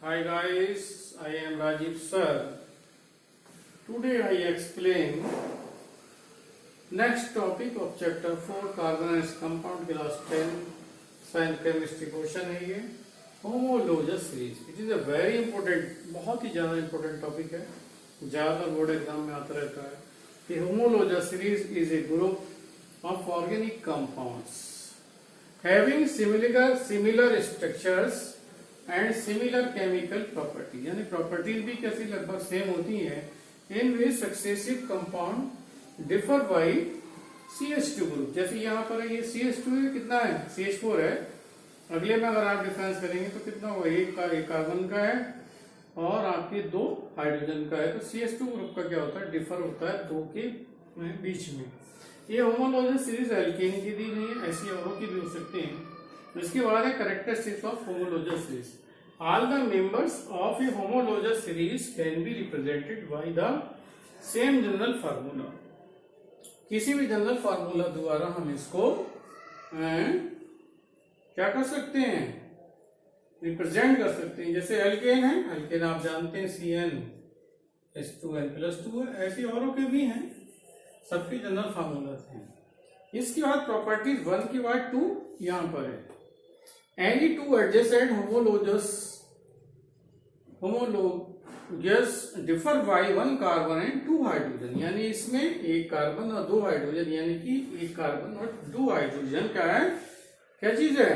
Hi guys, I am Rajiv sir. Today I explain next topic of chapter 4 carbon and its compound class 10 science chemistry question है ये homologous series. It is a very important, बहुत ही ज्यादा important topic है, ज्यादातर board exam में आता रहता है कि homologous series is a group of organic compounds having similar structures and similar chemical property, यानी प्रॉपर्टीज भी कैसी लगभग सेम होती हैं. In which successive compound differ by CH2 group. जैसे यहाँ पर ये CH2 है, कितना है CH4 है. अगले में अगर आप डिफरेंस करेंगे तो कितना होगा, एक कार्बन का है और आपके 2 हाइड्रोजन का है. तो CH2 ग्रुप का क्या होता है, डिफर होता है 2 के बीच में. ये होमोलोजस सीरीज एल्केन की दी गई है, ऐसी औरों की भी हो सकते हैं. इसके बाद है characteristics of homologous series. All the members of a homologous series can be represented by the same general formula. किसी भी जनरल फार्मूला द्वारा हम इसको क्या कर सकते हैं, रिप्रेजेंट कर सकते हैं. जैसे एल्केन है, एल्केन आप जानते हैं CnH2n+2 है. ऐसे औरों के भी हैं, सबके जनरल फार्मूला हैं. इसके बाद प्रॉपर्टीज 1 के बाद 2 यहां पर है. Any two adjacent homologues differ by 1 carbon and 2 hydrogen. यानी इसमें एक कार्बन और 2 हाइड्रोजन, यानी कि एक कार्बन और 2 हाइड्रोजन क्या है, क्या चीज है,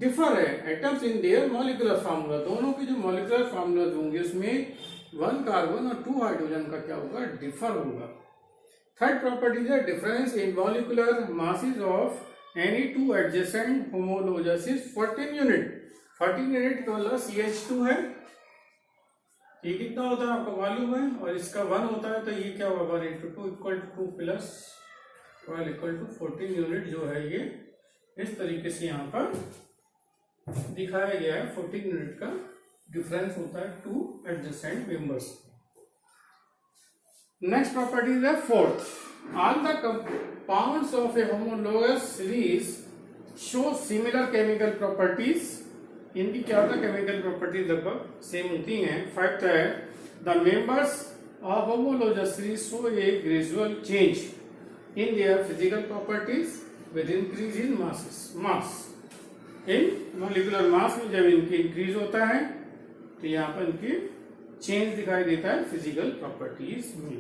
डिफर है. Atoms in their molecular formula, दोनों के जो मॉलिक्यूलर फार्मूला होंगे उसमें 1 कार्बन और 2 हाइड्रोजन का क्या होगा, डिफर होगा. थर्ड प्रॉपर्टी है difference in molecular masses of any two adjacent homologues is 14 unit. 14 unit का मतलब CH2 है, ये कितना होता है आपको मालूम है, और इसका 1 होता है, तो ये क्या होगा, 1 into 2 equal to 2 plus 12 equal to 14 unit जो है. ये इस तरीके से यहाँ पर दिखाया गया है. 14 यूनिट का डिफरेंस होता है 2 एडजेसेंट मेंबर्स. नेक्स्ट प्रॉपर्टी है fourth. All the compounds of a homologous series show similar chemical properties. इनकी क्या होता है, केमिकल प्रॉपर्टीज लगभग सेम होती हैं. फैक्ट है the members of homologous series show a gradual change in their physical properties with increase in mass. in molecular mass में जब इनकी इंक्रीज होता है तो यहाँ पर इनकी चेंज दिखाई देता है फिजिकल प्रॉपर्टीज में.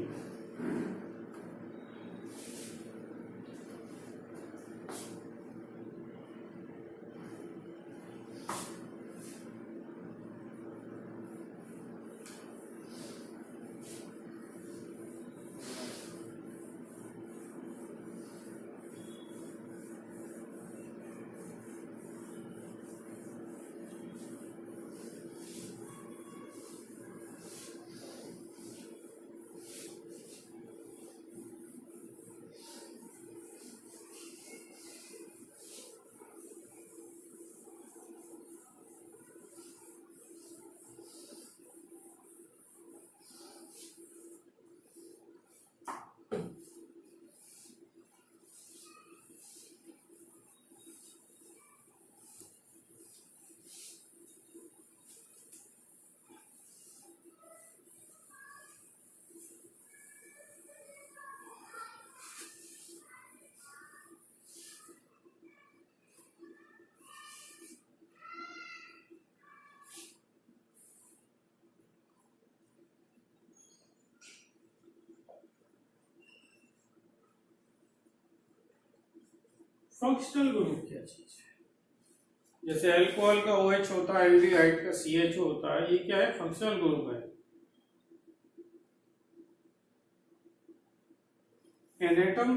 फंक्शनल ग्रुप क्या चीज है, जैसे अल्कोहल का OH होता है, एल्डिहाइड का CH होता है, ये क्या है, फंक्शनल ग्रुप है. एन एटम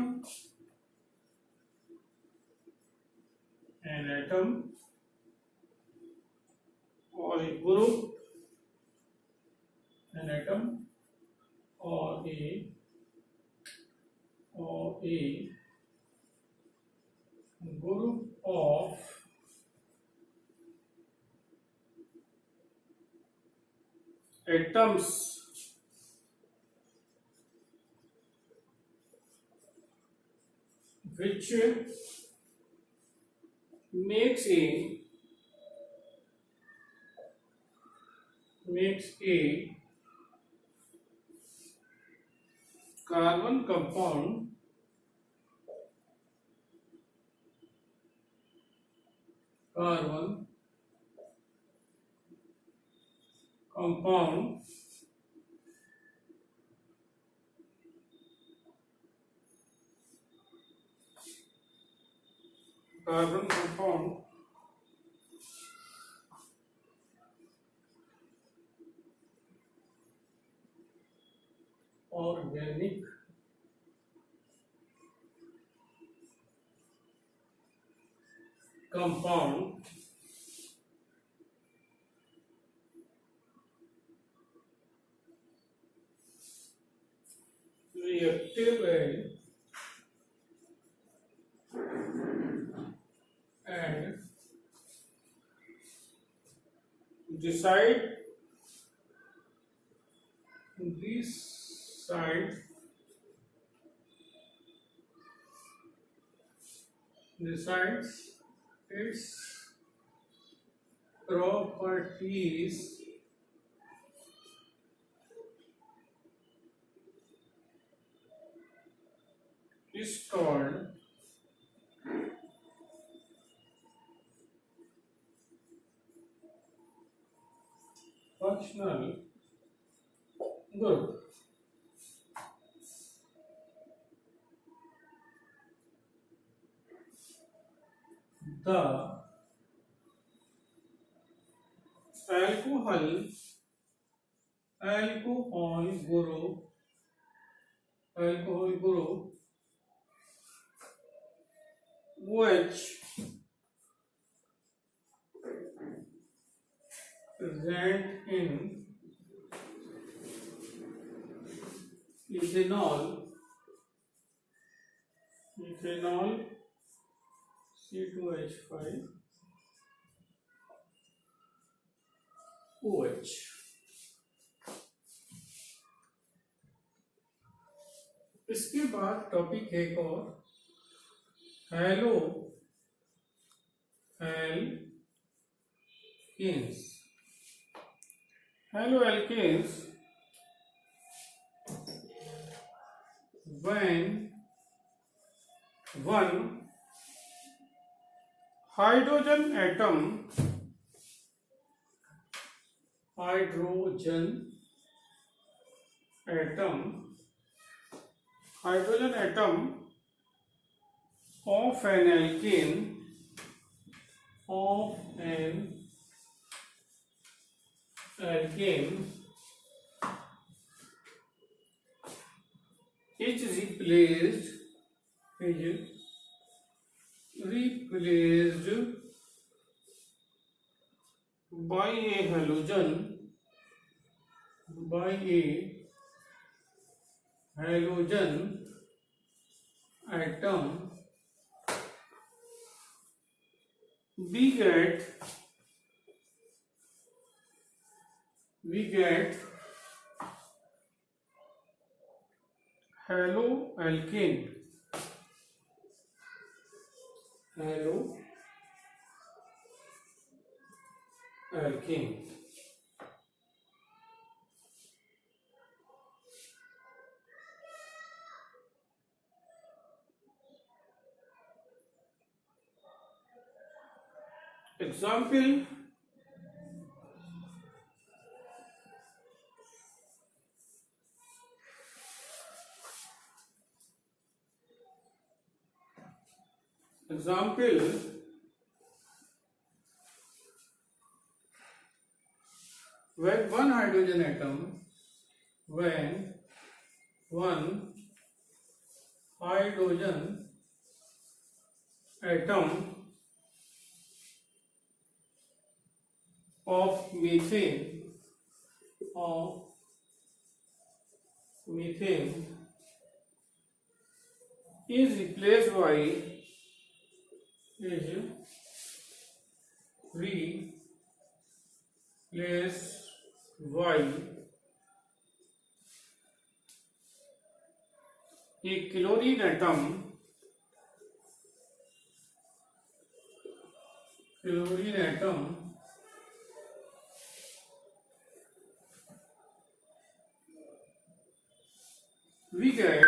और ए ग्रुप, एन एटम और ए group of atoms which makes a makes a carbon compound carbon compound carbon compound organic compound reactive and decide decide decides its properties is called functional group. The alcohol group which present in ethanol C2H5 OH. इसके बाद topic है एक और haloalkanes when one hydrogen atom of an alkane is replaced by a halogen atom, we get haloalkane. Example: when one hydrogen atom of methane is replaced by a chlorine atom we get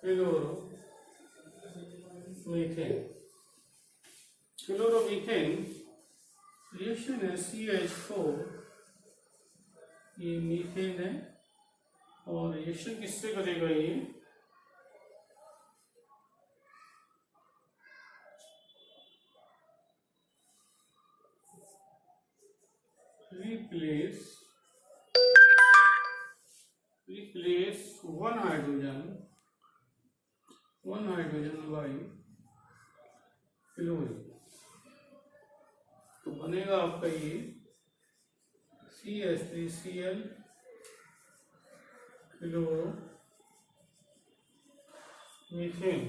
chloromethane. Chloromethane reaction है CH4, ये methane है और reaction किससे करेगा ये replace one hydrogen by chlorine, तो बनेगा आपका ये CH3Cl क्लोरोमीथेन।